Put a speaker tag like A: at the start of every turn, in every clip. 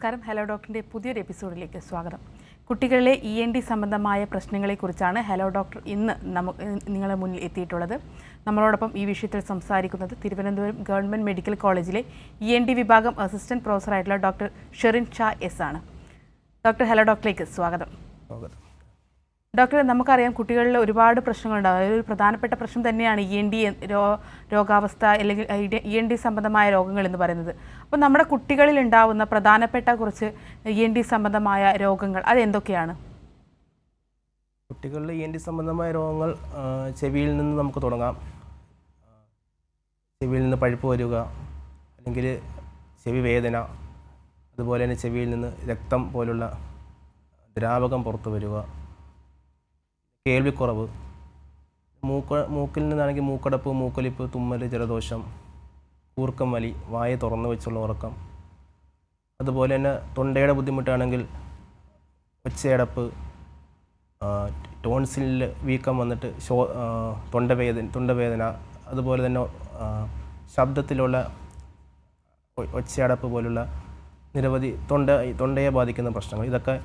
A: നമസ്കാരം. ഹലോ ഡോക്ടറിൻ്റെ പുതിയൊരു എപ്പിസോഡിലേക്ക് സ്വാഗതം. കുട്ടികളിലെ ENT സംബന്ധമായ പ്രശ്നങ്ങളെക്കുറിച്ചാണ് ഹലോ ഡോക്ടർ ഇന്ന് നിങ്ങളുടെ മുന്നിൽ എത്തിയിട്ടുള്ളത്. നമ്മളോടൊപ്പം ഈ വിഷയത്തിൽ സംസാരിക്കുന്നത് തിരുവനന്തപുരം ഗവൺമെൻറ് മെഡിക്കൽ കോളേജിലെ ENT വിഭാഗം അസിസ്റ്റൻറ്റ് പ്രൊഫസറായിട്ടുള്ള ഡോക്ടർ ഷെറിൻ ഷാ എസ് ആണ്. ഡോക്ടർ, ഹലോ ഡോക്ടറിലേക്ക് സ്വാഗതം. ഡോക്ടർ, നമുക്കറിയാം കുട്ടികളിൽ ഒരുപാട് പ്രശ്നങ്ങളുണ്ടാകും. അതൊരു പ്രധാനപ്പെട്ട പ്രശ്നം തന്നെയാണ് ENT രോഗാവസ്ഥ അല്ലെങ്കിൽ ENT സംബന്ധമായ രോഗങ്ങൾ എന്ന് പറയുന്നത്. അപ്പോൾ നമ്മുടെ കുട്ടികളിൽ ഉണ്ടാകുന്ന പ്രധാനപ്പെട്ട കുറച്ച് ENT സംബന്ധമായ രോഗങ്ങൾ അതെന്തൊക്കെയാണ്?
B: കുട്ടികളിൽ ENT സംബന്ധമായ രോഗങ്ങൾ ചെവിയിൽ നിന്ന് നമുക്ക് തുടങ്ങാം. ചെവിയിൽ നിന്ന് പഴുപ്പ് വരിക, അല്ലെങ്കിൽ ചെവി വേദന, അതുപോലെ തന്നെ ചെവിയിൽ നിന്ന് രക്തം പോലുള്ള ദ്രാവകം പുറത്തു വരിക, കേൾവിക്കുറവ്, മൂക്കിൽ നിന്നാണെങ്കിൽ മൂക്കടപ്പ്, മൂക്കൊലിപ്പ്, തുമ്മൽ, ജലദോഷം, കൂർക്കം വലി, വായ തുറന്നു വെച്ചുള്ള ഉറക്കം, അതുപോലെ തന്നെ തൊണ്ടയുടെ ബുദ്ധിമുട്ടാണെങ്കിൽ ഒച്ചയടപ്പ്, ടോൺസിലിൽ വീക്കം വന്നിട്ട് തൊണ്ടവേദന, അതുപോലെ തന്നെ ശബ്ദത്തിലുള്ള ഒച്ചയടപ്പ് പോലുള്ള നിരവധി തൊണ്ടയെ ബാധിക്കുന്ന പ്രശ്നങ്ങൾ. ഇതൊക്കെ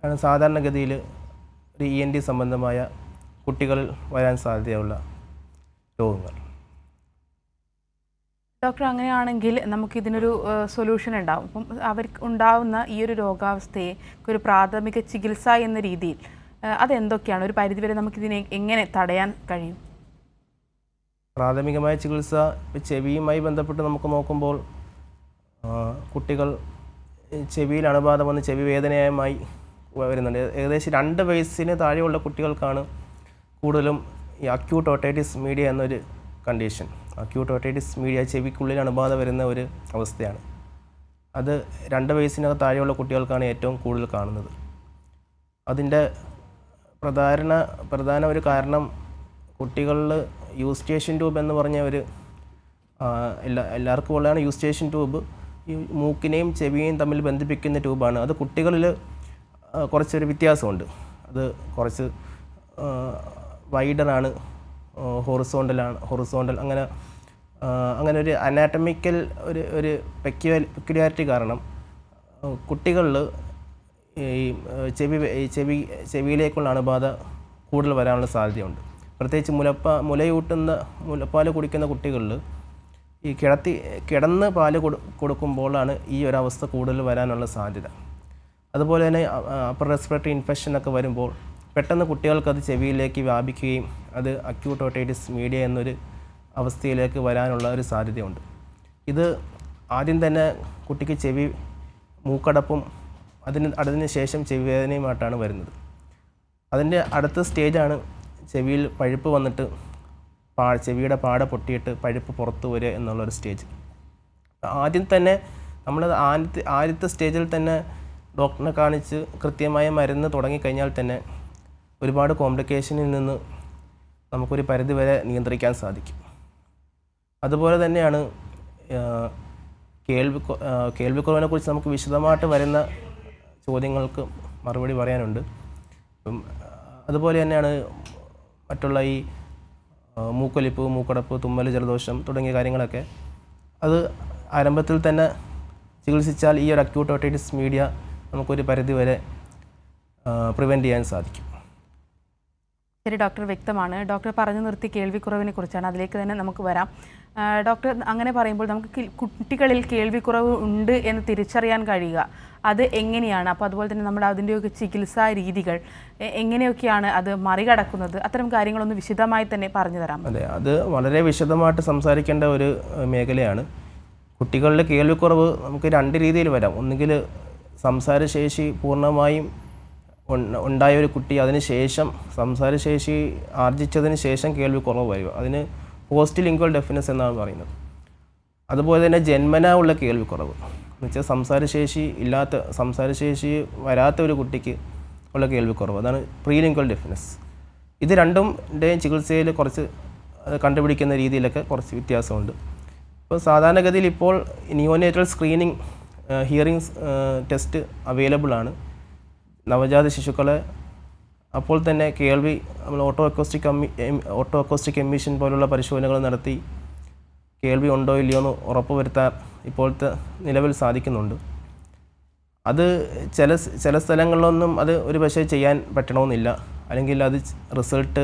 B: ആണ് സാധാരണഗതിയിൽ ഒരു ENT സംബന്ധമായ കുട്ടികളിൽ വരാൻ സാധ്യതയുള്ള രോഗങ്ങൾ.
A: ഡോക്ടർ, അങ്ങനെയാണെങ്കിൽ നമുക്കിതിനൊരു സൊല്യൂഷൻ ഉണ്ടാവും. അപ്പം അവർക്ക് ഉണ്ടാവുന്ന ഈ ഒരു രോഗാവസ്ഥയെ ഒരു പ്രാഥമിക ചികിത്സ എന്ന രീതിയിൽ അതെന്തൊക്കെയാണ്? ഒരു പരിധിവരെ നമുക്കിതിനെ എങ്ങനെ തടയാൻ കഴിയും?
B: പ്രാഥമികമായ ചികിത്സ ചെവിയുമായി ബന്ധപ്പെട്ട് നമുക്ക് നോക്കുമ്പോൾ കുട്ടികൾ ചെവിയിൽ അണുബാധ വന്ന് ചെവി വേദനയുമായി വരുന്നുണ്ട്. ഏകദേശം 2 വയസ്സിന് താഴെയുള്ള കുട്ടികൾക്കാണ് കൂടുതലും ഈ അക്യൂട്ട് ഓട്ടൈറ്റിസ് മീഡിയ എന്നൊരു കണ്ടീഷൻ. അക്യൂട്ട് ഓട്ടൈറ്റിസ് മീഡിയ ചെവിക്കുള്ളിൽ അണുബാധ വരുന്ന ഒരു അവസ്ഥയാണ്. അത് 2 വയസ്സിന് താഴെയുള്ള കുട്ടികൾക്കാണ് ഏറ്റവും കൂടുതൽ കാണുന്നത്. അതിൻ്റെ പ്രധാന ഒരു കാരണം കുട്ടികളിൽ യൂസ്റ്റേഷൻ ട്യൂബ് എന്ന് പറഞ്ഞ ഒരു എല്ലാവർക്കും ഉള്ളതാണ് യൂസ്റ്റേഷൻ ട്യൂബ്. ഈ മൂക്കിനെയും ചെവിയെയും തമ്മിൽ ബന്ധിപ്പിക്കുന്ന ട്യൂബാണ്. അത് കുട്ടികളിൽ കുറച്ചൊരു വ്യത്യാസമുണ്ട്. അത് കുറച്ച് വൈഡറാണ്, ഹൊറിസോണ്ടൽ അങ്ങനെ ഒരു അനാറ്റമിക്കൽ ഒരു പെക്യുലാരിറ്റി കാരണം കുട്ടികളിൽ ഈ ചെവിയിലേക്കുള്ള അണുബാധ കൂടുതൽ വരാനുള്ള സാധ്യതയുണ്ട്. പ്രത്യേകിച്ച് മുലപ്പാൽ കുടിക്കുന്ന കുട്ടികളിൽ ഈ കിടന്ന് പാല് കൊടുക്കുമ്പോഴാണ് ഈ ഒരവസ്ഥ കൂടുതൽ വരാനുള്ള സാധ്യത. അതുപോലെ തന്നെ അപ്പർ റെസ്പിറേറ്ററി ഇൻഫെക്ഷനൊക്കെ വരുമ്പോൾ പെട്ടെന്ന് കുട്ടികൾക്കത് ചെവിയിലേക്ക് വ്യാപിക്കുകയും അത് അക്യൂട്ട് ഓട്ടൈറ്റിസ് മീഡിയ എന്നൊരു അവസ്ഥയിലേക്ക് വരാനുള്ള ഒരു സാധ്യതയുണ്ട്. ഇത് ആദ്യം തന്നെ കുട്ടിക്ക് ചെവി മൂക്കടപ്പും അതിന് ശേഷം ചെവി വേദനയുമായിട്ടാണ് വരുന്നത്. അതിൻ്റെ അടുത്ത സ്റ്റേജാണ് ചെവിയിൽ പഴുപ്പ് വന്നിട്ട് ചെവിയുടെ പാട പൊട്ടിയിട്ട് പഴുപ്പ് പുറത്തു വരിക എന്നുള്ളൊരു സ്റ്റേജ്. ആദ്യം തന്നെ നമ്മൾ ആദ്യത്തെ സ്റ്റേജിൽ തന്നെ ഡോക്ടറിനെ കാണിച്ച് കൃത്യമായ മരുന്ന് തുടങ്ങിക്കഴിഞ്ഞാൽ തന്നെ ഒരുപാട് കോംപ്ലിക്കേഷനിൽ നിന്ന് നമുക്കൊരു പരിധിവരെ നിയന്ത്രിക്കാൻ സാധിക്കും. അതുപോലെ തന്നെയാണ് കേൾവിക്കുറവിനെ കുറിച്ച് നമുക്ക് വിശദമായിട്ട് വരുന്ന ചോദ്യങ്ങൾക്ക് മറുപടി പറയാനുണ്ട്. അതുപോലെ തന്നെയാണ് മറ്റുള്ള ഈ മൂക്കൊലിപ്പ്, മൂക്കടപ്പ്, തുമ്മൽ, ജലദോഷം തുടങ്ങിയ കാര്യങ്ങളൊക്കെ അത് ആരംഭത്തിൽ തന്നെ ചികിത്സിച്ചാൽ ഈ ഒരു അക്യൂട്ട് ഓട്ടൈറ്റിസ് മീഡിയ നമുക്കൊരു പരിധിവരെ പ്രിവെൻറ്റ് ചെയ്യാൻ സാധിക്കും.
A: ശരി ഡോക്ടർ, വ്യക്തമാണ്. ഡോക്ടർ പറഞ്ഞു നിർത്തി കേൾവിക്കുറവിനെ കുറിച്ചാണ്, അതിലേക്ക് തന്നെ നമുക്ക് വരാം. ഡോക്ടർ, അങ്ങനെ പറയുമ്പോൾ നമുക്ക് കുട്ടികളിൽ കേൾവിക്കുറവ് ഉണ്ട് എന്ന് തിരിച്ചറിയാൻ കഴിയുക അത് എങ്ങനെയാണ്? അപ്പോൾ അതുപോലെ തന്നെ നമ്മുടെ അതിൻ്റെയൊക്കെ ചികിത്സാ രീതികൾ എങ്ങനെയൊക്കെയാണ് അത് മറികടക്കുന്നത്? അത്തരം കാര്യങ്ങളൊന്ന് വിശദമായി തന്നെ പറഞ്ഞു തരാം.
B: അതെ, അത് വളരെ വിശദമായിട്ട് സംസാരിക്കേണ്ട ഒരു മേഖലയാണ്. കുട്ടികളിലെ കേൾവിക്കുറവ് നമുക്ക് 2 രീതിയിൽ വരാം. ഒന്നുകിൽ സംസാരശേഷി പൂർണ്ണമായും ഉണ്ടായ ഒരു കുട്ടി അതിനുശേഷം സംസാരശേഷി ആർജിച്ചതിന് ശേഷം കേൾവിക്കുറവ് വരിക, അതിന് പോസ്റ്റ് ലിംഗ്വൽ ഡെഫ്നെസ് എന്നാണ് പറയുന്നത്. അതുപോലെ തന്നെ ജന്മനാ ഉള്ള കേൾവിക്കുറവ് എന്ന് വെച്ചാൽ സംസാരശേഷി വരാത്ത ഒരു കുട്ടിക്ക് ഉള്ള കേൾവിക്കുറവ്, അതാണ് പ്രീ ലിംഗ്വൽ ഡെഫ്നെസ്. ഇത് രണ്ടും ചികിത്സയിൽ കുറച്ച് കണ്ടുപിടിക്കുന്ന രീതിയിലൊക്കെ കുറച്ച് വ്യത്യാസമുണ്ട്. ഇപ്പോൾ സാധാരണഗതിയിൽ ഇപ്പോൾ neonatal screening hearing test available ആണ്. നവജാത ശിശുക്കളെ അപ്പോൾ തന്നെ കേൾവി നമ്മൾ ഓട്ടോ അക്കോസ്റ്റിക് എമിഷൻ പോലുള്ള പരിശോധനകൾ നടത്തി കേൾവി ഉണ്ടോ ഇല്ലയോ എന്ന് ഉറപ്പുവരുത്താൻ ഇപ്പോഴത്തെ നിലവിൽ സാധിക്കുന്നുണ്ട്. അത് ചില സ്ഥലങ്ങളിലൊന്നും അത് ഒരു പക്ഷേ ചെയ്യാൻ പറ്റണമെന്നില്ല, അല്ലെങ്കിൽ അത് റിസൾട്ട്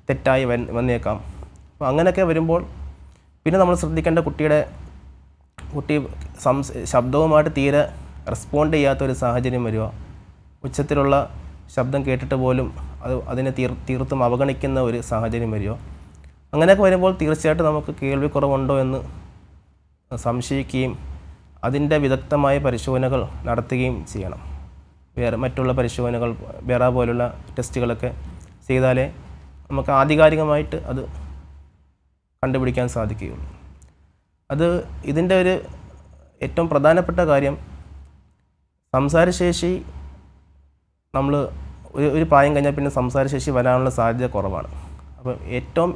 B: തെറ്റായി വന്നേക്കാം. അപ്പോൾ അങ്ങനെയൊക്കെ വരുമ്പോൾ പിന്നെ നമ്മൾ ശ്രദ്ധിക്കേണ്ട കുട്ടി ശബ്ദവുമായിട്ട് തീരെ റെസ്പോണ്ട് ചെയ്യാത്തൊരു സാഹചര്യം വരിക, ഉച്ചത്തിലുള്ള ശബ്ദം കേട്ടിട്ട് പോലും അതിനെ തീർത്തും അവഗണിക്കുന്ന ഒരു സാഹചര്യം വരിക. അങ്ങനെയൊക്കെ വരുമ്പോൾ തീർച്ചയായിട്ടും നമുക്ക് കേൾവിക്കുറവുണ്ടോ എന്ന് സംശയിക്കുകയും അതിൻ്റെ വിദഗ്ധമായ പരിശോധനകൾ നടത്തുകയും ചെയ്യണം. മറ്റുള്ള പരിശോധനകൾ ബെറ പോലുള്ള ടെസ്റ്റുകളൊക്കെ ചെയ്താലേ നമുക്ക് ആധികാരികമായിട്ട് അത് കണ്ടുപിടിക്കാൻ സാധിക്കുകയുള്ളൂ. ഇതിൻ്റെ ഒരു ഏറ്റവും പ്രധാനപ്പെട്ട കാര്യം, സംസാരശേഷി നമ്മൾ ഒരു പ്രായം കഴിഞ്ഞാൽ പിന്നെ സംസാരശേഷി വരാനുള്ള സാധ്യത കുറവാണ്. അപ്പോൾ ഏറ്റവും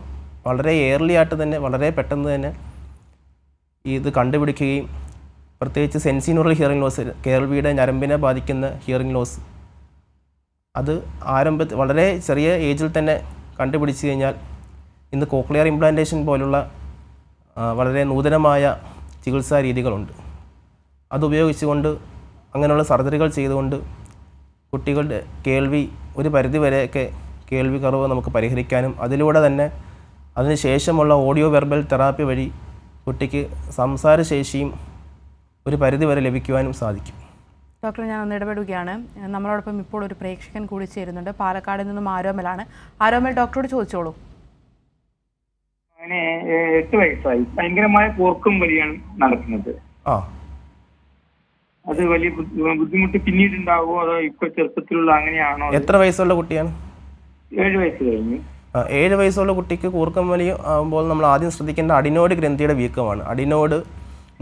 B: വളരെ ഏർലി ആയിട്ട് തന്നെ, വളരെ പെട്ടെന്ന് തന്നെ ഇത് കണ്ടുപിടിക്കുകയും, പ്രത്യേകിച്ച് സെൻസിനുള്ള ഹിയറിംഗ് ലോസ്, കേൾവിയുടെ ഞരമ്പിനെ ബാധിക്കുന്ന ഹിയറിംഗ് ലോസ്, അത് വളരെ ചെറിയ ഏജിൽ തന്നെ കണ്ടുപിടിച്ച് കഴിഞ്ഞാൽ ഇന്ന് കോക്ലിയർ ഇംപ്ലാന്റേഷൻ പോലുള്ള വളരെ നൂതനമായ ചികിത്സാ രീതികളുണ്ട്. അതുപയോഗിച്ചുകൊണ്ട് അങ്ങനെയുള്ള സർജറികൾ ചെയ്തുകൊണ്ട് കുട്ടികളുടെ കേൾവി ഒരു പരിധിവരെയൊക്കെ കേൾവി കുറവ് നമുക്ക് പരിഹരിക്കാനും അതിലൂടെ തന്നെ അതിനുശേഷമുള്ള ഓഡിയോ വെർബൽ തെറാപ്പി വഴി കുട്ടിക്ക് സംസാരശേഷിയും ഒരു പരിധിവരെ ലഭിക്കുവാനും സാധിക്കും.
A: ഡോക്ടർ, ഞാൻ ഒന്ന് ഇടപെടുകയാണ്. നമ്മളോടൊപ്പം ഇപ്പോൾ ഒരു പ്രേക്ഷകൻ കൂടി ചേരുന്നുണ്ട്. പാലക്കാട് നിന്നും ആരോമലാണ്. ആരോമൽ, ഡോക്ടറോട് ചോദിച്ചോളൂ.
C: അങ്ങനെ 8 വയസ്സായി, ഭയങ്കരമായ കൂർക്കും വലിയാണ് നടക്കുന്നത്. അത് വലിയ ബുദ്ധിമുട്ട് പിന്നീട് ഉണ്ടാവുമോ, അതോ ഇപ്പൊ ചെറുപ്പത്തിലുള്ള അങ്ങനെയാണോ?
B: എത്ര വയസ്സുള്ള കുട്ടിയാണ്?
C: 7 വയസ്സ് കഴിഞ്ഞു.
B: 7 വയസ്സുള്ള കുട്ടിക്ക് കൂർക്കം വലി ആകുമ്പോൾ നമ്മൾ ആദ്യം ശ്രദ്ധിക്കേണ്ട അഡിനോയിഡ് ഗ്രന്ഥിയുടെ വീക്കമാണ്. അഡിനോയിഡ്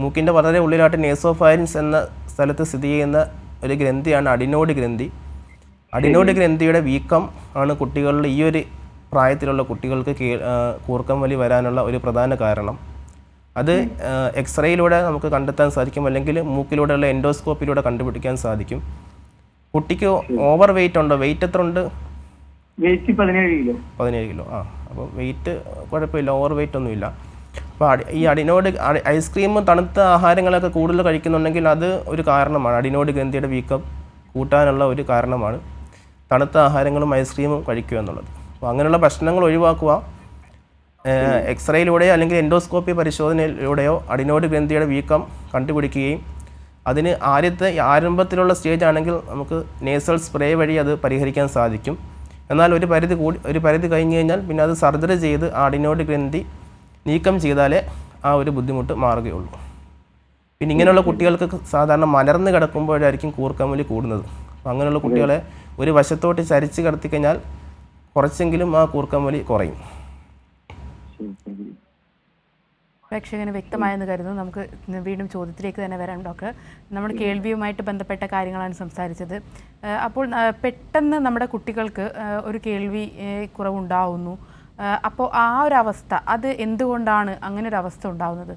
B: മൂക്കിൻ്റെ വളരെ ഉള്ളിലായിട്ട് നേസോഫാരിൻസ് എന്ന സ്ഥലത്ത് സ്ഥിതി ചെയ്യുന്ന ഒരു ഗ്രന്ഥിയാണ് അഡിനോയിഡ് ഗ്രന്ഥി. അഡിനോയിഡ് ഗ്രന്ഥിയുടെ വീക്കം ആണ് കുട്ടികളിൽ, ഈ ഒരു പ്രായത്തിലുള്ള കുട്ടികൾക്ക് കൂർക്കം വലി വരാനുള്ള ഒരു പ്രധാന കാരണം. അത് എക്സ്റേയിലൂടെ നമുക്ക് കണ്ടെത്താൻ സാധിക്കും, അല്ലെങ്കിൽ മൂക്കിലൂടെയുള്ള എൻഡോസ്കോപ്പിലൂടെ കണ്ടുപിടിക്കാൻ സാധിക്കും. കുട്ടിക്ക് ഓവർ വെയിറ്റ് ഉണ്ടോ? വെയിറ്റ് എത്ര ഉണ്ട്?
C: Weight 17
B: kilo. അപ്പോൾ വെയിറ്റ് കുഴപ്പമില്ല, ഓവർ വെയിറ്റ് ഒന്നുമില്ല. അപ്പോൾ ഈ അഡിനോയിഡ് ഐസ്ക്രീമും തണുത്ത ആഹാരങ്ങളൊക്കെ കൂടുതൽ കഴിക്കുന്നുണ്ടെങ്കിൽ അത് ഒരു കാരണമാണ്. അഡിനോയിഡ് ഗ്രന്ഥിയുടെ വീക്കം കൂട്ടാനുള്ള ഒരു കാരണമാണ് തണുത്ത ആഹാരങ്ങളും ഐസ്ക്രീമും കഴിക്കുക എന്നുള്ളത്. അപ്പോൾ അങ്ങനെയുള്ള ഭക്ഷണങ്ങൾ ഒഴിവാക്കുക. എക്സ്റേയിലൂടെയോ അല്ലെങ്കിൽ എൻഡോസ്കോപ്പി പരിശോധനയിലൂടെയോ അഡിനോയിഡ് ഗ്രന്ഥിയുടെ വീക്കം കണ്ടുപിടിക്കുകയും അതിന് ആരംഭത്തിലുള്ള സ്റ്റേജ് ആണെങ്കിൽ നമുക്ക് നേസൽ സ്പ്രേ വഴി അത് പരിഹരിക്കാൻ സാധിക്കും. എന്നാൽ ഒരു പരിധി കഴിഞ്ഞ് കഴിഞ്ഞാൽ പിന്നെ അത് സർജറി ചെയ്ത് ആ അഡിനോയിഡ് ഗ്രന്ഥി നീക്കം ചെയ്താലേ ആ ഒരു ബുദ്ധിമുട്ട് മാറുകയുള്ളൂ. പിന്നെ ഇങ്ങനെയുള്ള കുട്ടികൾക്ക് സാധാരണ മലർന്ന് കിടക്കുമ്പോഴായിരിക്കും കൂർക്കം വലി കൂടുന്നത്. അപ്പോൾ അങ്ങനെയുള്ള കുട്ടികളെ ഒരു വശത്തോട്ട് ചരിച്ച് കിടത്തിക്കഴിഞ്ഞാൽ കുറച്ചെങ്കിലും ആ കൂർക്കം വലി കുറയും.
A: പ്രേക്ഷകന് വ്യക്തമായെന്ന് കരുതുന്നു. നമുക്ക് വീണ്ടും ചോദ്യത്തിലേക്ക് തന്നെ വരാം. ഡോക്ടർ, നമ്മൾ കേൾവിയുമായിട്ട് ബന്ധപ്പെട്ട കാര്യങ്ങളാണ് സംസാരിച്ചത്. അപ്പോൾ പെട്ടെന്ന് നമ്മുടെ കുട്ടികൾക്ക് ഒരു കേൾവി കുറവുണ്ടാവുന്നു. അപ്പോൾ ആ ഒരു അവസ്ഥ, അത് എന്തുകൊണ്ടാണ് അങ്ങനെ ഒരു അവസ്ഥ ഉണ്ടാവുന്നത്?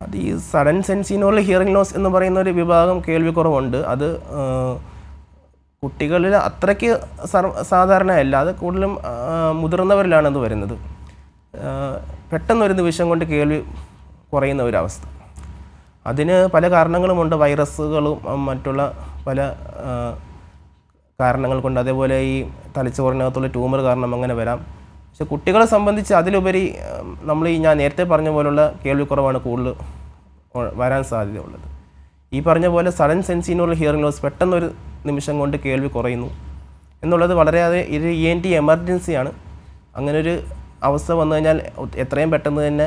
B: അത് ഈ സഡൻ സെൻസിനുള്ള ഹിയറിംഗ് ലോസ് എന്ന് പറയുന്ന ഒരു വിഭാഗം കേൾവി കുറവുണ്ട്. അത് കുട്ടികളിൽ അത്രയ്ക്ക് സാധാരണയല്ല, അത് കൂടുതലും മുതിർന്നവരിലാണ് അത് വരുന്നത്. പെട്ടെന്നൊരു നിമിഷം കൊണ്ട് കേൾവി കുറയുന്ന ഒരവസ്ഥ. അതിന് പല കാരണങ്ങളുമുണ്ട്. വൈറസുകളും മറ്റുള്ള പല കാരണങ്ങൾ കൊണ്ട്, അതേപോലെ ഈ തലച്ചോറിനകത്തുള്ള ട്യൂമർ കാരണം അങ്ങനെ വരാം. പക്ഷെ കുട്ടികളെ സംബന്ധിച്ച് അതിലുപരി ഞാൻ നേരത്തെ പറഞ്ഞ പോലുള്ള കേൾവിക്കുറവാണ് കൂടുതൽ വരാൻ സാധ്യതയുള്ളത്. ഈ പറഞ്ഞ പോലെ സഡൻ സെൻസിനുള്ള ഹിയറിംഗ് ലോസ്, പെട്ടെന്നൊരു നിമിഷം കൊണ്ട് കേൾവി കുറയുന്നു എന്നുള്ളത് വളരെയേറെ ഇത് ENT എമർജൻസിയാണ്. അങ്ങനൊരു അവസ്ഥ വന്നു കഴിഞ്ഞാൽ എത്രയും പെട്ടെന്ന് തന്നെ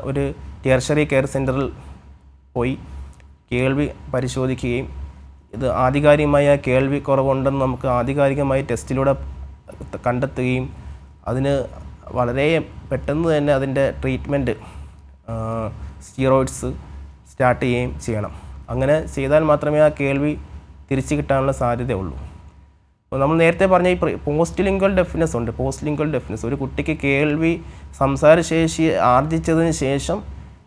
B: ഒരു ടെർഷറി കെയർ സെൻറ്ററിൽ പോയി കേൾവി പരിശോധിക്കുകയും ഇത് ആധികാരികമായ കേൾവി കുറവുണ്ടെന്ന് നമുക്ക് ആധികാരികമായി ടെസ്റ്റിലൂടെ കണ്ടെത്തുകയും അതിന് വളരെ പെട്ടെന്ന് തന്നെ അതിൻ്റെ ട്രീറ്റ്മെൻറ്റ് സ്റ്റീറോയിഡ്സ് സ്റ്റാർട്ട് ചെയ്യുകയും ചെയ്യണം. അങ്ങനെ ചെയ്താൽ മാത്രമേ ആ കേൾവി തിരിച്ചു കിട്ടാനുള്ള സാധ്യതയുള്ളൂ. അപ്പോൾ നമ്മൾ നേരത്തെ പറഞ്ഞ ഈ പോസ്റ്റ് ലിംഗ്വൽ ഡെഫ്നെസ് ഉണ്ട്. പോസ്റ്റ് ലിംഗ്വൽ ഡെഫ്നെസ് ഒരു കുട്ടിക്ക് കേൾവി സംസാരശേഷി ആർജിച്ചതിന് ശേഷം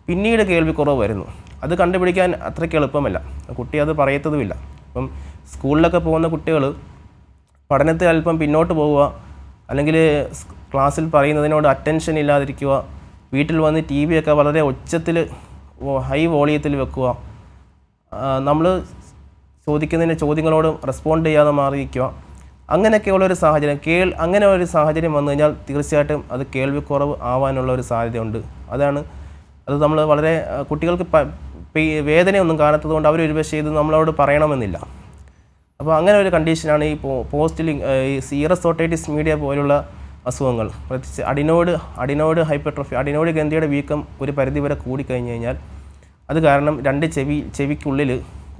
B: പിന്നീട് കേൾവി കുറവ് വരുന്നു. അത് കണ്ടുപിടിക്കാൻ അത്രയ്ക്ക് എളുപ്പമല്ല, കുട്ടി അത് പറയത്തതുമില്ല. ഇപ്പം സ്കൂളിലൊക്കെ പോകുന്ന കുട്ടികൾ പഠനത്തിൽ അല്പം പിന്നോട്ട് പോവുക, അല്ലെങ്കിൽ ക്ലാസ്സിൽ പറയുന്നതിനോട് അറ്റൻഷൻ ഇല്ലാതിരിക്കുക, വീട്ടിൽ വന്ന് TV ഒക്കെ വളരെ ഉച്ചത്തിൽ ഹൈ വോളിയത്തിൽ വെക്കുക, നമ്മൾ ചോദിക്കുന്നതിന് ചോദ്യങ്ങളോട് റെസ്പോണ്ട് ചെയ്യാതെ മാറിയിരിക്കുക, അങ്ങനെയൊക്കെയുള്ളൊരു സാഹചര്യം അങ്ങനെ ഒരു സാഹചര്യം വന്നു കഴിഞ്ഞാൽ തീർച്ചയായിട്ടും അത് കേൾവിക്കുറവ് ആവാനുള്ള ഒരു സാധ്യതയുണ്ട്. അത് നമ്മൾ വളരെ കുട്ടികൾക്ക് വേദനയൊന്നും കാണാത്തതുകൊണ്ട് അവർ ഒരുപക്ഷെ ഇത് നമ്മളോട് പറയണമെന്നില്ല. അപ്പോൾ അങ്ങനെ ഒരു കണ്ടീഷനാണ് ഈ ഈ സീറസ് ഓട്ടൈറ്റിസ് മീഡിയ പോലുള്ള അസുഖങ്ങൾ. പ്രത്യേകിച്ച് അഡിനോയിഡ് ഹൈപ്പർട്രോഫി, അഡിനോയിഡ് ഗ്രന്ഥിയുടെ വീക്കം ഒരു പരിധിവരെ കൂടിക്കഴിഞ്ഞ് കഴിഞ്ഞാൽ അത് കാരണം രണ്ട് ചെവിക്കുള്ളിൽ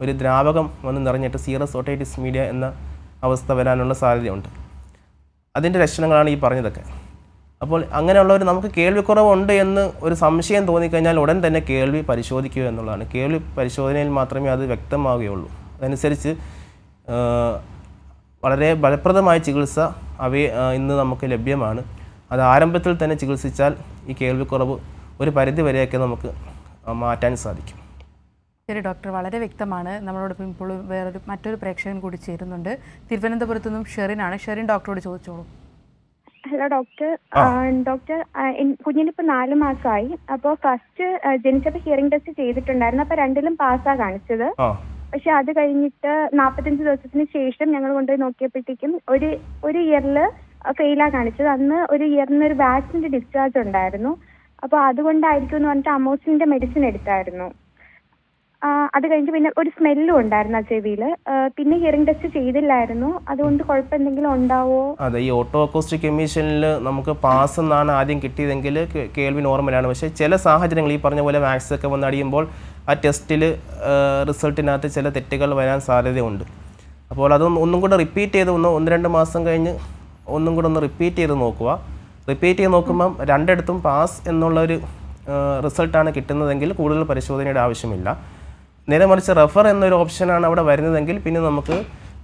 B: ഒരു ദ്രാവകം വന്ന് നിറഞ്ഞിട്ട് സീറസ് ഓട്ടൈറ്റിസ് മീഡിയ എന്ന അവസ്ഥ വരാനുള്ള സാധ്യതയുണ്ട്. അതിൻ്റെ ലക്ഷണങ്ങളാണ് ഈ പറഞ്ഞതൊക്കെ. അപ്പോൾ അങ്ങനെയുള്ളവർ നമുക്ക് കേൾവിക്കുറവുണ്ട് എന്ന് ഒരു സംശയം തോന്നിക്കഴിഞ്ഞാൽ ഉടൻ തന്നെ കേൾവി പരിശോധിക്കുക എന്നുള്ളതാണ്. കേൾവി പരിശോധനയിൽ മാത്രമേ അത് വ്യക്തമാവുകയുള്ളൂ. അതനുസരിച്ച് വളരെ ഫലപ്രദമായ ചികിത്സ ഇന്ന് നമുക്ക് ലഭ്യമാണ്. അത് ആരംഭത്തിൽ തന്നെ ചികിത്സിച്ചാൽ ഈ കേൾവിക്കുറവ് ഒരു പരിധി വരെയൊക്കെ നമുക്ക് മാറ്റാൻ സാധിക്കും.
A: ശരി ഡോക്ടർ, വളരെ വ്യക്തമാണ്. നമ്മളോടൊപ്പം ഇപ്പോൾ മറ്റൊരു പ്രേക്ഷകൻ കൂടി ചേരുന്നുണ്ട്. തിരുവനന്തപുരത്തു നിന്നും ഷെറിനാണ്. ഷെറിൻ ഡോക്ടറോട് ചോദിച്ചോളൂ.
D: Hello doctor. ഡോക്ടർ, കുഞ്ഞിനിപ്പോൾ 4 മാസമായി. അപ്പോൾ ഫസ്റ്റ് ജനിച്ചപ്പോൾ ഹിയറിംഗ് ടെസ്റ്റ് ചെയ്തിട്ടുണ്ടായിരുന്നു. അപ്പോൾ 2ലും പാസ്സാ കാണിച്ചത്. പക്ഷെ അത് കഴിഞ്ഞിട്ട് 45 ദിവസത്തിന് ശേഷം ഞങ്ങൾ കൊണ്ടുപോയി നോക്കിയപ്പോഴത്തേക്കും ഒരു ഇയറിൽ ഫെയിലാ കാണിച്ചത്. അന്ന് ഒരു ഇയറിന് ഒരു വാക്സിൻ്റെ ഡിസ്ചാർജ് ഉണ്ടായിരുന്നു. അപ്പോൾ അതുകൊണ്ടായിരിക്കും എന്ന് പറഞ്ഞിട്ട് അമോസിൻ്റെ മെഡിസിൻ എടുത്തായിരുന്നു. അത് കഴിഞ്ഞിട്ട് പിന്നെ ഒരു സ്മെല്ലും ഉണ്ടായിരുന്നു ആ ചെവിയിൽ. പിന്നെ ഹിയറിംഗ് ടെസ്റ്റ് ചെയ്തില്ലായിരുന്നു. അതുകൊണ്ട് കുഴപ്പം എന്തെങ്കിലും ഉണ്ടാവോ?
B: അതെ, ഈ ഓട്ടോ അക്കോസ്റ്റിക് എമിഷനിൽ നമുക്ക് പാസ് എന്നാണ് ആദ്യം കിട്ടിയതെങ്കിൽ കേൾവി നോർമലാണ്. പക്ഷേ ചില സാഹചര്യങ്ങൾ ഈ പറഞ്ഞ പോലെ വാക്സിൻ ഒക്കെ വന്ന് അടിയുമ്പോൾ ആ ടെസ്റ്റിൽ റിസൾട്ടിനകത്ത് ചില തെറ്റുകൾ വരാൻ സാധ്യതയുണ്ട്. അപ്പോൾ ഒന്നും കൂടെ റിപ്പീറ്റ് ചെയ്ത് 1-2 മാസം കഴിഞ്ഞ് ഒന്നും കൂടെ ഒന്ന് റിപ്പീറ്റ് ചെയ്ത് നോക്കുക. റിപ്പീറ്റ് ചെയ്ത് നോക്കുമ്പം 2ഇടത്തും പാസ് എന്നുള്ളൊരു റിസൾട്ടാണ് കിട്ടുന്നതെങ്കിൽ കൂടുതൽ പരിശോധനയുടെ ആവശ്യമില്ല. നേരെ മറിച്ച് റെഫർ എന്നൊരു ഓപ്ഷനാണ് അവിടെ വരുന്നതെങ്കിൽ പിന്നെ നമുക്ക്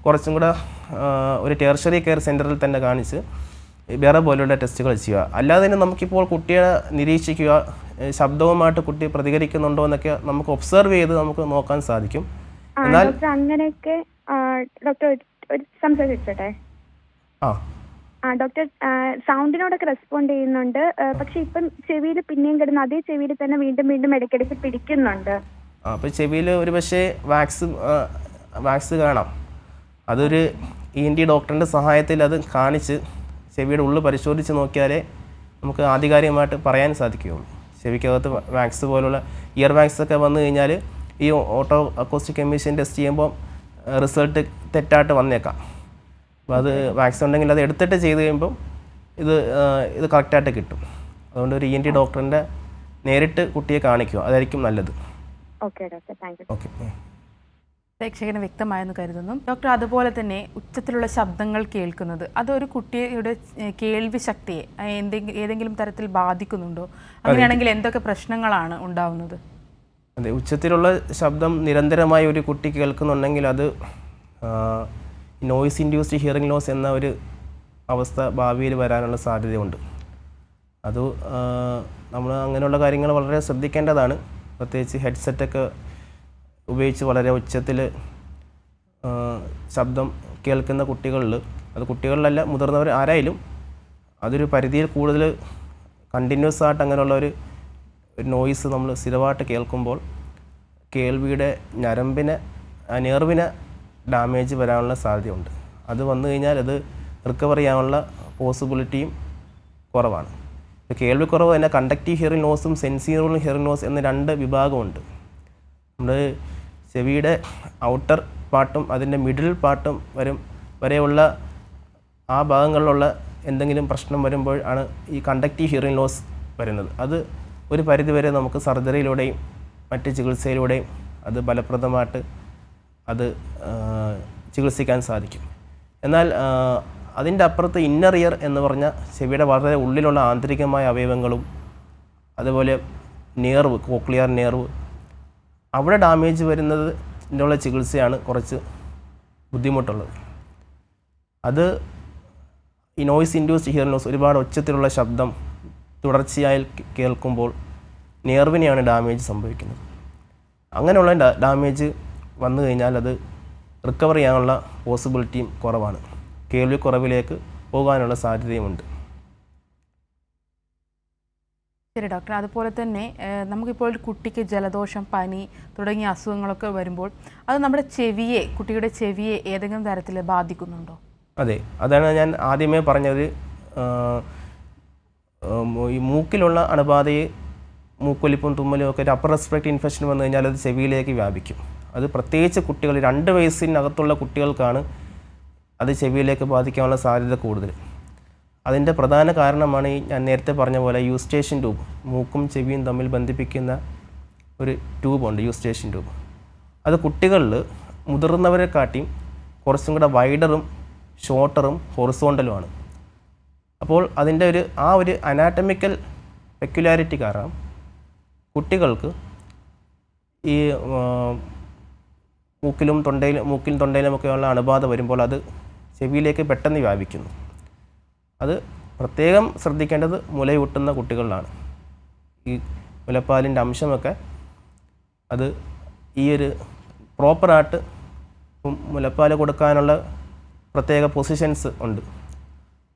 B: കുറച്ചും കൂടെ ഒരു ടെർഷറി കെയർ സെൻറ്ററിൽ തന്നെ കാണിച്ച് വേറെ പോലുള്ള ടെസ്റ്റുകൾ ചെയ്യുക. അല്ലാതെ തന്നെ നമുക്കിപ്പോൾ കുട്ടിയെ നിരീക്ഷിക്കുക, ശബ്ദവുമായിട്ട് കുട്ടി പ്രതികരിക്കുന്നുണ്ടോ എന്നൊക്കെ നമുക്ക് ഒബ്സർവ് ചെയ്ത് നമുക്ക് നോക്കാൻ സാധിക്കും.
D: എന്നാൽ അങ്ങനെയൊക്കെ ഡോക്ടർ സംസാരിച്ചോട്ടെ. ഡോക്ടർ സൗണ്ടിനോടൊക്കെ റെസ്പോണ്ട് ചെയ്യുന്നുണ്ട്. പക്ഷെ ഇപ്പം ചെവിയിൽ പിന്നെയും കിടന്ന് അതേ ചെവിയിൽ തന്നെ വീണ്ടും ഇടയ്ക്കിടയ്ക്ക് പിടിക്കുന്നുണ്ട്.
B: അപ്പോൾ ചെവിയിൽ ഒരു പക്ഷേ വാക്സ് കാണാം. അതൊരു ENT ഡോക്ടറിൻ്റെ സഹായത്തിൽ അത് കാണിച്ച് ചെവിയുടെ ഉള്ളിൽ പരിശോധിച്ച് നോക്കിയാലേ നമുക്ക് ആധികാരികമായിട്ട് പറയാൻ സാധിക്കുകയുള്ളൂ. ചെവിക്കകത്ത് വാക്സ് പോലുള്ള ഇയർ വാക്സ് ഒക്കെ വന്നു കഴിഞ്ഞാൽ ഈ ഓട്ടോ അക്കോസ്റ്റിക് എമിഷൻ ടെസ്റ്റ് ചെയ്യുമ്പോൾ റിസൾട്ട് തെറ്റായിട്ട് വന്നേക്കാം. അപ്പോൾ അത് വാക്സ് ഉണ്ടെങ്കിൽ അത് എടുത്തിട്ട് ചെയ്ത് കഴിയുമ്പം ഇത് കറക്റ്റായിട്ട് കിട്ടും. അതുകൊണ്ട് ഒരു ENT ഡോക്ടറിൻ്റെ നേരിട്ട് കുട്ടിയെ കാണിക്കുക, അതായിരിക്കും നല്ലത്.
D: Okay doctor, thank you.
B: Okay,
A: പ്രേക്ഷകന് വ്യക്തമായെന്ന് കരുതുന്നു. ഡോക്ടർ, അതുപോലെ തന്നെ ഉച്ചത്തിലുള്ള ശബ്ദങ്ങൾ കേൾക്കുന്നത് അതൊരു കുട്ടിയുടെ കേൾവി ശക്തിയെ ഏതെങ്കിലും തരത്തിൽ ബാധിക്കുന്നുണ്ടോ? അങ്ങനെയാണെങ്കിൽ എന്തൊക്കെ പ്രശ്നങ്ങളാണ് ഉണ്ടാവുന്നത്?
B: അതെ, ഉച്ചത്തിലുള്ള ശബ്ദം നിരന്തരമായി ഒരു കുട്ടി കേൾക്കുന്നുണ്ടെങ്കിൽ അത് നോയ്സ് ഇൻഡ്യൂസ്ഡ് ഹിയറിംഗ് ലോസ് എന്ന ഒരു അവസ്ഥ ഭാവിയിൽ വരാനുള്ള സാധ്യതയുണ്ട്. അത് നമ്മൾ അങ്ങനെയുള്ള കാര്യങ്ങൾ വളരെ ശ്രദ്ധിക്കേണ്ടതാണ്. പ്രത്യേകിച്ച് ഹെഡ്സെറ്റൊക്കെ ഉപയോഗിച്ച് വളരെ ഉച്ചത്തിൽ ശബ്ദം കേൾക്കുന്ന കുട്ടികളിൽ, അത് കുട്ടികളിലല്ല മുതിർന്നവർ ആരായാലും അതൊരു പരിധിയിൽ കൂടുതൽ കണ്ടിന്യൂസ് ആയിട്ട് അങ്ങനെയുള്ള ഒരു നോയ്സ് നമ്മൾ സ്ഥിരമായിട്ട് കേൾക്കുമ്പോൾ കേൾവിയുടെ നെർവിന് ഡാമേജ് വരാനുള്ള സാധ്യതയുണ്ട്. അത് വന്നു കഴിഞ്ഞാൽ അത് റിക്കവർ ചെയ്യാനുള്ള പോസിബിലിറ്റിയും കുറവാണ്. കേൾവിക്കുറവ് തന്നെ കണ്ടക്റ്റീവ് ഹിയറിംഗ് ലോസും സെൻസീറിയൽ ഹിയറിംഗ് ലോസ് എന്ന 2 വിഭാഗമുണ്ട്. നമ്മൾ ചെവിയുടെ ഔട്ടർ പാർട്ടും അതിൻ്റെ മിഡിൽ പാർട്ടും വരെയുള്ള ആ ഭാഗങ്ങളിലുള്ള എന്തെങ്കിലും പ്രശ്നം വരുമ്പോൾ ആണ് ഈ കണ്ടക്റ്റീവ് ഹിയറിംഗ് ലോസ് വരുന്നത്. അത് ഒരു പരിധിവരെ നമുക്ക് സർജറിയിലൂടെയും മറ്റ് ചികിത്സയിലൂടെയും അത് ഫലപ്രദമായിട്ട് അത് ചികിത്സിക്കാൻ സാധിക്കും. എന്നാൽ അതിൻ്റെ അപ്പുറത്ത് ഇന്നർ ഇയർ എന്ന് പറഞ്ഞ ചെവിയുടെ വളരെ ഉള്ളിലുള്ള ആന്തരികമായ അവയവങ്ങളും അതുപോലെ നെർവ്, കോക്ലിയർ നെർവ്, അവിടെ ഡാമേജ് വരുന്നതിനുള്ള ചികിത്സയാണ് കുറച്ച് ബുദ്ധിമുട്ടുള്ളത്. അത് ഈ നോയ്സ് ഇൻഡ്യൂസ്ഡ് ഹിയറിംഗ് ലോസ്, ഒരുപാട് ഉച്ചത്തിലുള്ള ശബ്ദം തുടർച്ചയായി കേൾക്കുമ്പോൾ നെർവിനെയാണ് ഡാമേജ് സംഭവിക്കുന്നത്. അങ്ങനെയുള്ള ഡാമേജ് വന്നു കഴിഞ്ഞാൽ അത് റിക്കവർ ചെയ്യാനുള്ള പോസിബിലിറ്റിയും കുറവാണ്. കേൾവി കുറവിലേക്ക് പോകാനുള്ള സാധ്യതയുമുണ്ട്.
A: ശരി ഡോക്ടർ. അതുപോലെ തന്നെ നമുക്കിപ്പോൾ ഒരു കുട്ടിക്ക് ജലദോഷം, പനി തുടങ്ങിയ അസുഖങ്ങളൊക്കെ വരുമ്പോൾ അത് നമ്മുടെ കുട്ടിയുടെ ചെവിയെ ഏതെങ്കിലും തരത്തിൽ ബാധിക്കുന്നുണ്ടോ?
B: അതെ, അതാണ് ഞാൻ ആദ്യമേ പറഞ്ഞത്. ഈ മൂക്കിലുള്ള അണുബാധയെ മൂക്കൊലിപ്പും തുമ്മലും ഒക്കെ ഒരു അപ്പർ റെസ്പിറേറ്ററി ഇൻഫെക്ഷൻ വന്നു കഴിഞ്ഞാൽ അത് ചെവിയിലേക്ക് വ്യാപിക്കും. അത് പ്രത്യേകിച്ച് കുട്ടികൾ 2 വയസ്സിനകത്തുള്ള കുട്ടികൾക്കാണ് അത് ചെവിയിലേക്ക് ബാധിക്കാനുള്ള സാധ്യത കൂടുതൽ. അതിൻ്റെ പ്രധാന കാരണമാണ് ഈ ഞാൻ നേരത്തെ പറഞ്ഞ പോലെ യൂസ്റ്റേഷൻ ട്യൂബ്, മൂക്കും ചെവിയും തമ്മിൽ ബന്ധിപ്പിക്കുന്ന ഒരു ട്യൂബുണ്ട്, യൂസ്റ്റേഷൻ ട്യൂബ്. അത് കുട്ടികളിൽ മുതിർന്നവരെക്കാട്ടിയും കുറച്ചും കൂടെ വൈഡറും ഷോർട്ടറും ഹൊറിസോണ്ടലുമാണ്. അപ്പോൾ അതിൻ്റെ ഒരു അനാറ്റമിക്കൽ പെക്യുലാരിറ്റി കാരണം കുട്ടികൾക്ക് ഈ മൂക്കിലും തൊണ്ടയിലുമൊക്കെയുള്ള അണുബാധ വരുമ്പോൾ അത് ചെവിയിലേക്ക് പെട്ടെന്ന് വ്യാപിക്കുന്നു. അത് പ്രത്യേകം ശ്രദ്ധിക്കേണ്ടത് മുലയൂട്ടുന്ന കുട്ടികളിലാണ്. ഈ മുലപ്പാലിൻ്റെ അംശമൊക്കെ അത് ഈ ഒരു പ്രോപ്പറായിട്ട് മുലപ്പാൽ കൊടുക്കാനുള്ള പ്രത്യേക പൊസിഷൻസ് ഉണ്ട്.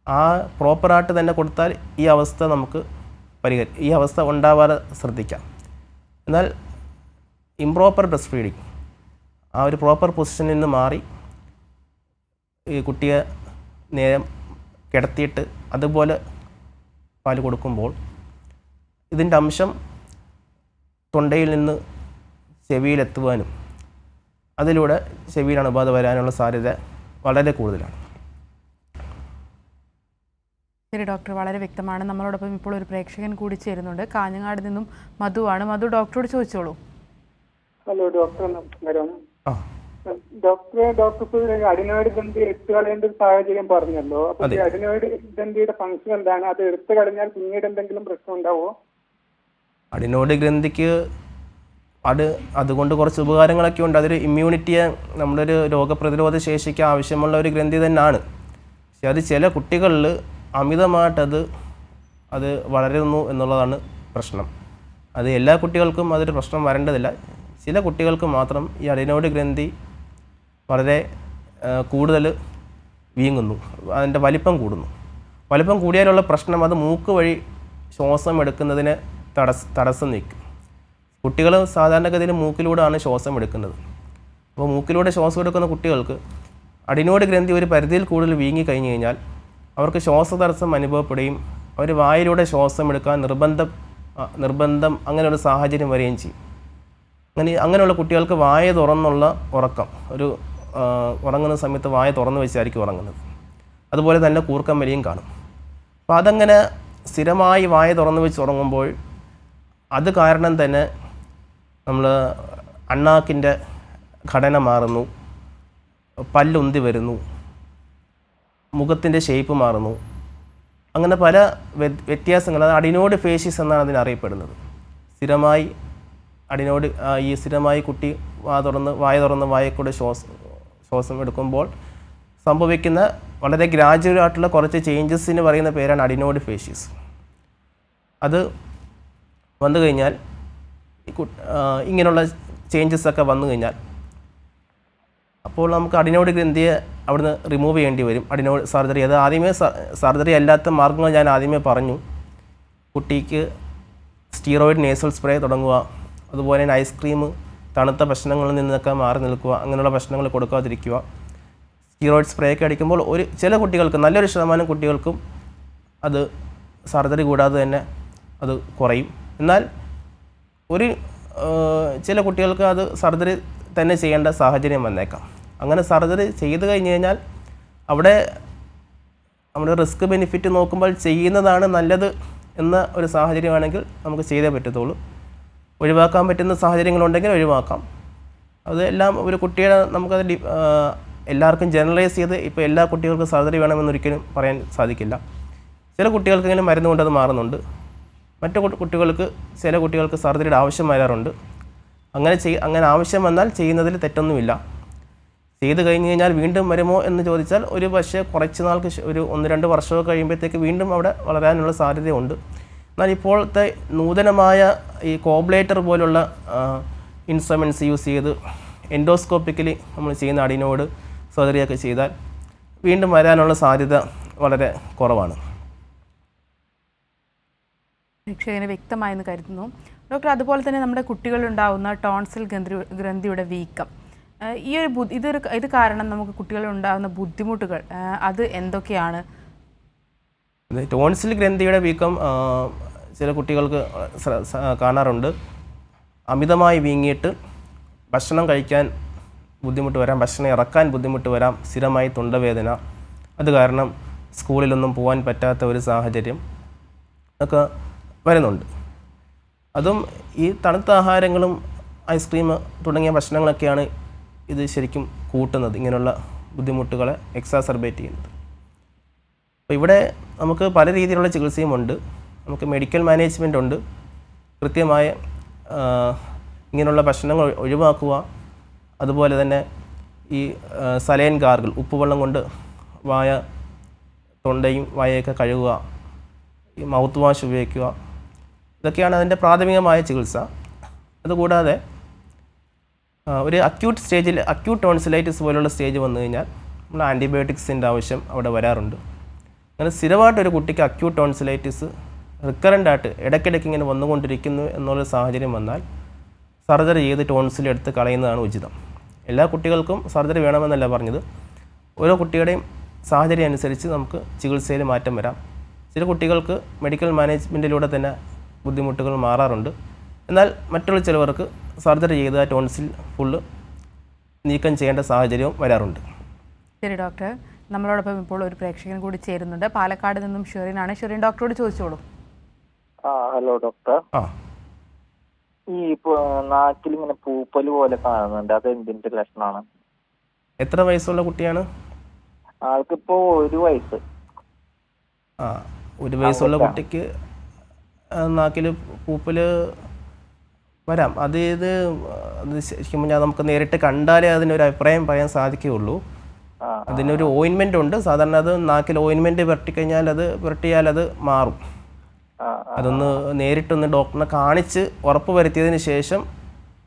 B: ആ പ്രോപ്പറായിട്ട് തന്നെ കൊടുത്താൽ ഈ അവസ്ഥ നമുക്ക് ഈ അവസ്ഥ ഉണ്ടാവാതെ ശ്രദ്ധിക്കാം. എന്നാൽ ഇംപ്രോപ്പർ ബ്രസ്റ്റ് ഫീഡിങ്, ആ ഒരു പ്രോപ്പർ പൊസിഷനിൽ നിന്ന് മാറി ഈ കുട്ടിയെ നേരം കിടത്തിയിട്ട് അതുപോലെ പാൽ കൊടുക്കുമ്പോൾ ഇതിൻ്റെ അംശം തൊണ്ടയിൽ നിന്ന് ചെവിയിലെത്തുവാനും അതിലൂടെ ചെവിയിൽ അണുബാധ വരാനുള്ള സാധ്യത വളരെ കൂടുതലാണ്.
A: ശരി ഡോക്ടർ, വളരെ വ്യക്തമാണ്. നമ്മളോടൊപ്പം ഇപ്പോൾ ഒരു പ്രേക്ഷകൻ കൂടി ചേരുന്നുണ്ട്. കാഞ്ഞങ്ങാട് നിന്നും മധുവാണ്. മധു, ഡോക്ടറോട് ചോദിച്ചോളൂ.
E: ഹലോ ഡോക്ടർ, നമസ്കാരം. ഡോക്ടർ അഡിനോയിഡ് ഗ്രന്ഥി എടുത്തു കളയേണ്ട ഒരു സാഹചര്യം പറഞ്ഞല്ലോ. അപ്പൊ ഈ അഡിനോയിഡ് ഗ്രന്ഥിയുടെ ഫംഗ്ഷൻ എന്താണ്? അത് എടുത്തു കളഞ്ഞാൽ പിന്നീട് എന്തെങ്കിലും പ്രശ്നം ഉണ്ടാവോ?
B: അഡിനോയിഡ് ഗ്രന്ഥിക്ക് അതുകൊണ്ട് കുറച്ച് ഉപകാരങ്ങളൊക്കെ ഉണ്ട്. അതൊരു ഇമ്മ്യൂണിറ്റിയെ, നമ്മുടെ ഒരു രോഗപ്രതിരോധ ശേഷിക്ക് ആവശ്യമുള്ള ഒരു ഗ്രന്ഥി തന്നെയാണ്. പക്ഷെ അത് ചില കുട്ടികളിൽ അമിതമായിട്ടത് വളരുന്നു എന്നുള്ളതാണ് പ്രശ്നം. അത് എല്ലാ കുട്ടികൾക്കും അതൊരു പ്രശ്നം വരേണ്ടതില്ല. ചില കുട്ടികൾക്ക് മാത്രം ഈ അഡിനോയിഡ് ഗ്രന്ഥി വളരെ കൂടുതൽ വീങ്ങുന്നു, അതിൻ്റെ വലിപ്പം കൂടുന്നു. വലിപ്പം കൂടിയാലുള്ള പ്രശ്നം അത് മൂക്ക് വഴി ശ്വാസം എടുക്കുന്നതിന് തടസ്സം നിൽക്കും. കുട്ടികൾ സാധാരണഗതിയിൽ മൂക്കിലൂടെയാണ് ശ്വാസം എടുക്കുന്നത്. അപ്പോൾ മൂക്കിലൂടെ ശ്വാസം എടുക്കുന്ന കുട്ടികൾക്ക് അഡിനോയിഡ് ഗ്രന്ഥി ഒരു പരിധിയിൽ കൂടുതൽ വീങ്ങി കഴിഞ്ഞ് കഴിഞ്ഞാൽ അവർക്ക് ശ്വാസതടസ്സം അനുഭവപ്പെടുകയും അവർ വായിലൂടെ ശ്വാസം എടുക്കാൻ നിർബന്ധം അങ്ങനെ ഒരു സാഹചര്യം വരികയും ചെയ്യും. അങ്ങനെയുള്ള കുട്ടികൾക്ക് വായ തുറന്നുള്ള ഉറക്കം, ഉറങ്ങുന്ന സമയത്ത് വായ തുറന്നു വെച്ചായിരിക്കും ഉറങ്ങുന്നത്. അതുപോലെ തന്നെ കൂർക്കം വലിയും കാണും. അപ്പോൾ അതങ്ങനെ സ്ഥിരമായി വായ തുറന്നു വെച്ച് ഉറങ്ങുമ്പോൾ അത് കാരണം തന്നെ നമ്മൾ അണ്ണാക്കിൻ്റെ ഘടന മാറുന്നു, പല്ലുന്തി വരുന്നു, മുഖത്തിൻ്റെ ഷേപ്പ് മാറുന്നു. അങ്ങനെ പല വ്യത്യാസങ്ങൾ, അത് അഡിനോയിഡ് ഫേഷ്യസ് എന്നാണ് അതിനറിയപ്പെടുന്നത്. സ്ഥിരമായി കുട്ടി വായ തുറന്ന് വായക്കൂടെ ശ്വാസം എടുക്കുമ്പോൾ സംഭവിക്കുന്ന വളരെ ഗ്രാജുവലായിട്ടുള്ള കുറച്ച് ചേഞ്ചസിന് പറയുന്ന പേരാണ് അഡിനോയിഡ് ഫേഷ്യസ്. അത് വന്നു കഴിഞ്ഞാൽ ഇങ്ങനെയുള്ള ചേഞ്ചസൊക്കെ വന്നു കഴിഞ്ഞാൽ അപ്പോൾ നമുക്ക് അഡിനോയിഡ് ഗ്രന്ഥിയെ അവിടുന്ന് റിമൂവ് ചെയ്യേണ്ടി വരും. അഡിനോയിഡ് സർജറി, അത് ആദ്യമേ സർജറി അല്ലാത്ത മാർഗ്ഗങ്ങൾ ഞാൻ ആദ്യമേ പറഞ്ഞു. കുട്ടിക്ക് സ്റ്റീറോയിഡ് നേസൽ സ്പ്രേ തുടങ്ങുക, അതുപോലെ തന്നെ ഐസ്ക്രീം, തണുത്ത ഭക്ഷണങ്ങളിൽ നിന്നൊക്കെ മാറി നിൽക്കുക, അങ്ങനെയുള്ള ഭക്ഷണങ്ങൾ കൊടുക്കാതിരിക്കുക. സ്റ്റീറോയിഡ് സ്പ്രേ ഒക്കെ അടിക്കുമ്പോൾ ചില കുട്ടികൾക്ക്, നല്ലൊരു ശതമാനം കുട്ടികൾക്കും അത് സർജറി കൂടാതെ തന്നെ അത് കുറയും. എന്നാൽ ചില കുട്ടികൾക്ക് അത് സർജറി തന്നെ ചെയ്യേണ്ട സാഹചര്യം വന്നേക്കാം. അങ്ങനെ സർജറി ചെയ്ത് കഴിഞ്ഞ് കഴിഞ്ഞാൽ അവിടെ നമ്മുടെ റിസ്ക് ബെനിഫിറ്റ് നോക്കുമ്പോൾ ചെയ്യുന്നതാണ് നല്ലത് എന്ന ഒരു സാഹചര്യമാണെങ്കിൽ നമുക്ക് ചെയ്തേ പറ്റത്തുള്ളൂ. ഒഴിവാക്കാൻ പറ്റുന്ന സാഹചര്യങ്ങളുണ്ടെങ്കിൽ ഒഴിവാക്കാം. അതെല്ലാം ഒരു കുട്ടിയുടെ നമുക്കത് എല്ലാവർക്കും ജനറലൈസ് ചെയ്ത് ഇപ്പോൾ എല്ലാ കുട്ടികൾക്കും സർജറി വേണമെന്നൊരിക്കലും പറയാൻ സാധിക്കില്ല. ചില കുട്ടികൾക്കെങ്കിലും മരുന്ന് കൊണ്ട് അത് മാറുന്നുണ്ട്. മറ്റു ചില കുട്ടികൾക്ക് സർജറിയുടെ ആവശ്യം വരാറുണ്ട്. അങ്ങനെ ആവശ്യം വന്നാൽ ചെയ്യുന്നതിൽ തെറ്റൊന്നുമില്ല. ചെയ്ത് കഴിഞ്ഞ് കഴിഞ്ഞാൽ വീണ്ടും വരുമോ എന്ന് ചോദിച്ചാൽ ഒരു പക്ഷേ കുറച്ച് നാൾക്ക് ഒരു 1-2 വർഷമൊക്കെ കഴിയുമ്പോഴത്തേക്ക് വീണ്ടും അവിടെ വളരാനുള്ള സാധ്യതയുണ്ട്. എന്നാൽ ഇപ്പോഴത്തെ നൂതനമായ ഈ കോബ്ലേറ്റർ പോലുള്ള ഇൻസ്ട്രുമെൻറ്റ്സ് യൂസ് ചെയ്ത് എൻഡോസ്കോപ്പിക്കലി നമ്മൾ ചെയ്യുന്ന അഡിനോയിഡ് സർജറിയൊക്കെ ചെയ്താൽ വീണ്ടും വരാനുള്ള സാധ്യത വളരെ കുറവാണ്.
A: പ്രേക്ഷകന് വ്യക്തമായെന്ന് കരുതുന്നു. ഡോക്ടർ, അതുപോലെ തന്നെ നമ്മുടെ കുട്ടികളിലുണ്ടാകുന്ന ടോൺസിൽ ഗ്രന്ഥിയുടെ വീക്കം, ഈ ഒരു ഇത് കാരണം നമുക്ക് കുട്ടികളിലുണ്ടാകുന്ന ബുദ്ധിമുട്ടുകൾ അത് എന്തൊക്കെയാണ്?
B: ടോൺസിൽ ഗ്രന്ഥിയുടെ വീക്കം ചില കുട്ടികൾക്ക് കാണാറുണ്ട്. അമിതമായി വീങ്ങിയിട്ട് ഭക്ഷണം കഴിക്കാൻ ബുദ്ധിമുട്ട് വരാം, ഭക്ഷണം ഇറക്കാൻ ബുദ്ധിമുട്ട് വരാം, സ്ഥിരമായി തൊണ്ടവേദന, അത് കാരണം സ്കൂളിലൊന്നും പോകാൻ പറ്റാത്ത ഒരു സാഹചര്യം ഒക്കെ വരുന്നുണ്ട്. അതും ഈ തണുത്ത ആഹാരങ്ങളും ഐസ്ക്രീം തുടങ്ങിയ ഭക്ഷണങ്ങളൊക്കെയാണ് ഇത് ശരിക്കും കൂട്ടുന്നത്, ഇങ്ങനെയുള്ള ബുദ്ധിമുട്ടുകളെ എക്സാസർബേറ്റ് ചെയ്യുന്നത്. അപ്പോൾ ഇവിടെ നമുക്ക് പല രീതിയിലുള്ള ചികിത്സയുമുണ്ട്. നമുക്ക് മെഡിക്കൽ മാനേജ്മെൻ്റ് ഉണ്ട്. കൃത്യമായ ഇങ്ങനെയുള്ള ഭക്ഷണങ്ങൾ ഒഴിവാക്കുക, അതുപോലെ തന്നെ ഈ സലൈൻ ഗാർഗിൾ, ഉപ്പുവെള്ളം കൊണ്ട് തൊണ്ടയും വായയൊക്കെ കഴുകുക, ഈ മൗത്ത് വാഷ് ഉപയോഗിക്കുക, ഇതൊക്കെയാണ് അതിൻ്റെ പ്രാഥമികമായ ചികിത്സ. അതുകൂടാതെ ഒരു അക്യൂട്ട് സ്റ്റേജിൽ അക്യൂട്ട് ടോൺസിലൈറ്റിസ് പോലുള്ള സ്റ്റേജ് വന്നു കഴിഞ്ഞാൽ നമ്മൾ ആൻറ്റിബയോട്ടിക്സിൻ്റെ ആവശ്യം അവിടെ വരാറുണ്ട്. അങ്ങനെ സ്ഥിരമായിട്ടൊരു കുട്ടിക്ക് അക്യൂട്ട് ടോൺസിലൈറ്റിസ് റിക്കറൻ്റായിട്ട് ഇടയ്ക്കിടയ്ക്ക് ഇങ്ങനെ വന്നുകൊണ്ടിരിക്കുന്നു എന്നുള്ള സാഹചര്യം വന്നാൽ സർജറി ചെയ്ത് ടോൺസിൽ എടുത്ത് കളയുന്നതാണ് ഉചിതം. എല്ലാ കുട്ടികൾക്കും സർജറി വേണമെന്നല്ല പറഞ്ഞത്. ഓരോ കുട്ടിയുടെയും സാഹചര്യം അനുസരിച്ച് നമുക്ക് ചികിത്സയിൽ മാറ്റം വരാം. ചില കുട്ടികൾക്ക് മെഡിക്കൽ മാനേജ്മെൻറ്റിലൂടെ തന്നെ ബുദ്ധിമുട്ടുകൾ മാറാറുണ്ട്. എന്നാൽ മറ്റുള്ള ചിലവർക്ക് സർജറി ചെയ്ത് ആ ടോൺസിൽ ഫുള്ള് നീക്കം ചെയ്യേണ്ട സാഹചര്യവും വരാറുണ്ട്.
A: ശരി ഡോക്ടർ, നമ്മളോടൊപ്പം ഇപ്പോൾ ഒരു പ്രേക്ഷകൻ കൂടി ചേരുന്നുണ്ട്. പാലക്കാട് നിന്നും ഷെറിനാണ്. ഷെറിൻ, ഡോക്ടറോട് ചോദിച്ചോളൂ.
F: Hello doctor. ഈ നാക്കിൽ ഇങ്ങനെ പൂപ്പല് പോലെ കാണുന്നുണ്ട്, അത് എന്തിന്റെ ലക്ഷണമാണ്?
B: എത്ര വയസ്സുള്ള കുട്ടിയാണ്?
F: ആൾക്കിപ്പോ 1 വയസ്സ്.
B: 1 വയസ്സുള്ള കുട്ടിക്ക് നാക്കിൽ പൂപ്പല് വരാം. അത് ശരിക്കും പറഞ്ഞാൽ നമുക്ക് നേരിട്ട് കണ്ടാലേ അതിനൊരു അഭിപ്രായം പറയാൻ സാധിക്കുകയുള്ളൂ. അതിനൊരു ഓയിൻമെൻ്റ് ഉണ്ട്. സാധാരണ അത് നാക്കിൽ ഓയിൻമെൻറ്റ് പുരട്ടിയാൽ അത് മാറും. അതൊന്ന് നേരിട്ടൊന്ന് ഡോക്ടറിനെ കാണിച്ച് ഉറപ്പ് വരുത്തിയതിന് ശേഷം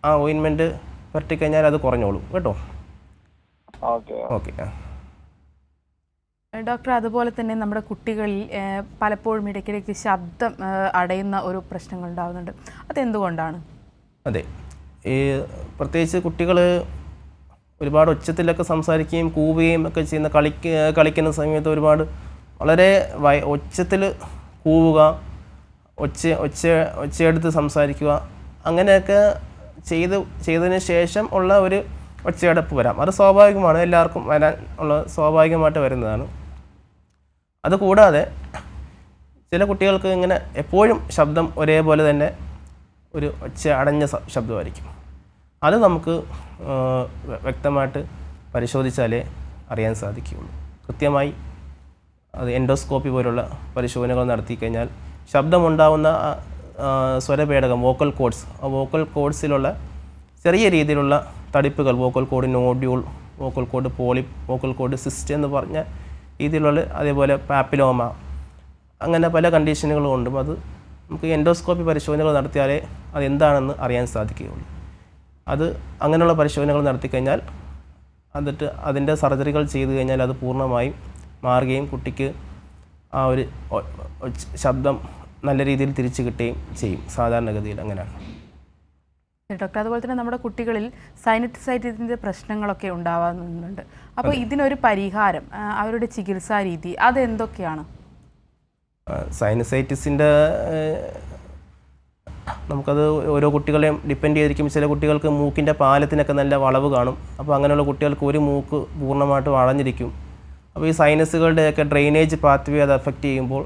B: ആ ഓയിൻമെൻറ്റ് പുരട്ടിക്കഴിഞ്ഞാൽ അത് കുറഞ്ഞോളും കേട്ടോ. ഓക്കെ.
A: ഡോക്ടർ, അതുപോലെ തന്നെ നമ്മുടെ കുട്ടികളിൽ പലപ്പോഴും ഇടയ്ക്കിടയ്ക്ക് ശബ്ദം അടയുന്ന ഒരു പ്രശ്നങ്ങൾ ഉണ്ടാകുന്നുണ്ട്. അതെന്തുകൊണ്ടാണ്?
B: അതെ, ഈ പ്രത്യേകിച്ച് കുട്ടികൾ ഒരുപാട് ഒച്ചത്തിലൊക്കെ സംസാരിക്കുകയും കൂവുകയും ഒക്കെ ചെയ്യുന്ന കളിക്കുന്ന സമയത്ത് ഒരുപാട് വളരെ ഒച്ചത്തിൽ കൂവുക, ഒച്ചയെടുത്ത് സംസാരിക്കുക, അങ്ങനെയൊക്കെ ചെയ്തതിന് ശേഷം ഉള്ള ഒരു ഒച്ചയടപ്പ് വരാം. അത് സ്വാഭാവികമാണ്, എല്ലാവർക്കും സ്വാഭാവികമായിട്ട് വരുന്നതാണ്. അതുകൂടാതെ ചില കുട്ടികൾക്ക് ഇങ്ങനെ എപ്പോഴും ശബ്ദം ഒരേപോലെ തന്നെ ഒരു അടഞ്ഞ ശബ്ദമായിരിക്കും. അത് നമുക്ക് വ്യക്തമായിട്ട് പരിശോധിച്ചാലേ അറിയാൻ സാധിക്കുകയുള്ളൂ. കൃത്യമായി അത് എൻഡോസ്കോപ്പി പോലുള്ള പരിശോധനകൾ നടത്തിക്കഴിഞ്ഞാൽ ശബ്ദമുണ്ടാവുന്ന സ്വരപേടകം, വോക്കൽ കോഡ്സ്, ആ വോക്കൽ കോഡ്സിലുള്ള ചെറിയ രീതിയിലുള്ള തടിപ്പുകൾ, vocal cord nodule, vocal cord polyp, vocal cord cyst എന്ന് പറഞ്ഞ രീതിയിലുള്ള, അതേപോലെ പാപ്പിലോമ, അങ്ങനെ പല കണ്ടീഷനുകളും ഉണ്ട്. അത് നമുക്ക് എൻഡോസ്കോപ്പി പരിശോധനകൾ നടത്തിയാലേ അതെന്താണെന്ന് അറിയാൻ സാധിക്കുകയുള്ളൂ. അങ്ങനെയുള്ള പരിശോധനകൾ നടത്തിക്കഴിഞ്ഞാൽ എന്നിട്ട് അതിൻ്റെ സർജറികൾ ചെയ്തു കഴിഞ്ഞാൽ അത് പൂർണ്ണമായും മാറുകയും കുട്ടിക്ക് ആ ഒരു ശബ്ദം നല്ല രീതിയിൽ തിരിച്ചു കിട്ടുകയും ചെയ്യും. സാധാരണഗതിയിൽ അങ്ങനെയാണ്.
A: ഡോക്ടർ, അതുപോലെ തന്നെ നമ്മുടെ കുട്ടികളിൽ സൈനസൈറ്റിസിൻ്റെ പ്രശ്നങ്ങളൊക്കെ ഉണ്ടാവാറുണ്ട്. അപ്പോൾ ഇതിനൊരു പരിഹാരം, അവരുടെ ചികിത്സാ രീതി അതെന്തൊക്കെയാണ്?
B: സൈനസൈറ്റിസിൻ്റെ നമുക്കത് ഓരോ കുട്ടികളെയും ഡിപ്പെൻഡ് ചെയ്തിരിക്കും. ചില കുട്ടികൾക്ക് മൂക്കിൻ്റെ പാലത്തിനൊക്കെ നല്ല വളവ് കാണും. അപ്പോൾ അങ്ങനെയുള്ള കുട്ടികൾക്ക് ഒരു മൂക്ക് പൂർണ്ണമായിട്ട് വളഞ്ഞിരിക്കും. അപ്പോൾ ഈ സൈനസുകളുടെയൊക്കെ ഡ്രെയിനേജ് പാത്വേ അത് എഫക്റ്റ് ചെയ്യുമ്പോൾ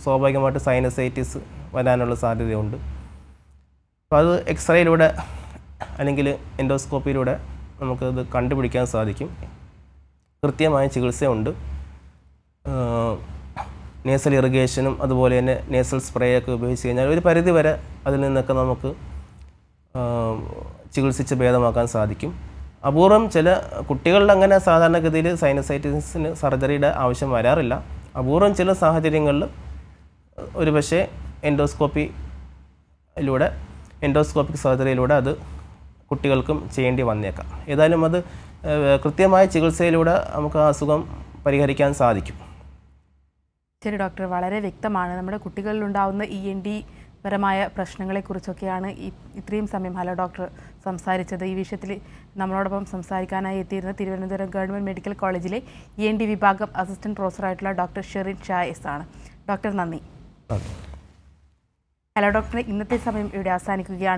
B: സ്വാഭാവികമായിട്ട് സൈനസൈറ്റിസ് വരാനുള്ള സാധ്യതയുണ്ട്. അപ്പോൾ അത് എക്സ്റേയിലൂടെ അല്ലെങ്കിൽ എൻഡോസ്കോപ്പിയിലൂടെ നമുക്കത് കണ്ടുപിടിക്കാൻ സാധിക്കും. കൃത്യമായ ചികിത്സയുണ്ട്. നേസൽ ഇറിഗേഷനും അതുപോലെ തന്നെ നേസൽ സ്പ്രേ ഒക്കെ ഉപയോഗിച്ച് കഴിഞ്ഞാൽ ഒരു പരിധി വരെ അതിൽ നിന്നൊക്കെ നമുക്ക് ചികിത്സിച്ച് ഭേദമാക്കാൻ സാധിക്കും. അപൂർവം ചില കുട്ടികളിൽ അങ്ങനെ സാധാരണഗതിയിൽ സൈനസൈറ്റിസിന് സർജറിയുടെ ആവശ്യം വരാറില്ല. അപൂർവം ചില സാഹചര്യങ്ങളിൽ ഒരു പക്ഷേ എൻഡോസ്കോപ്പിക് സർജറിയിലൂടെ അത് കുട്ടികൾക്കും ചെയ്യേണ്ടി വന്നേക്കാം. ഏതായാലും അത് കൃത്യമായ ചികിത്സയിലൂടെ നമുക്ക് ആ അസുഖം പരിഹരിക്കാൻ സാധിക്കും.
A: ശരി ഡോക്ടർ, വളരെ വ്യക്തമാണ്. നമ്മുടെ കുട്ടികളിലുണ്ടാവുന്ന ENT പരമായ പ്രശ്നങ്ങളെക്കുറിച്ചൊക്കെയാണ് ഇത്രയും സമയം ഹലോ ഡോക്ടർ സംസാരിച്ചത്. ഈ വിഷയത്തിൽ നമ്മളോടൊപ്പം സംസാരിക്കാനായി എത്തിയിരുന്ന തിരുവനന്തപുരം ഗവൺമെൻറ് മെഡിക്കൽ കോളേജിലെ ENT വിഭാഗം അസിസ്റ്റന്റ് പ്രൊഫസറായിട്ടുള്ള ഡോക്ടർ ഷെറിൻ ഷാ എസ് ആണ്. ഡോക്ടർ നന്ദി. ഹലോ ഡോക്ടറെ ഇന്നത്തെ സമയം ഇവിടെ അവസാനിക്കുകയാണ്.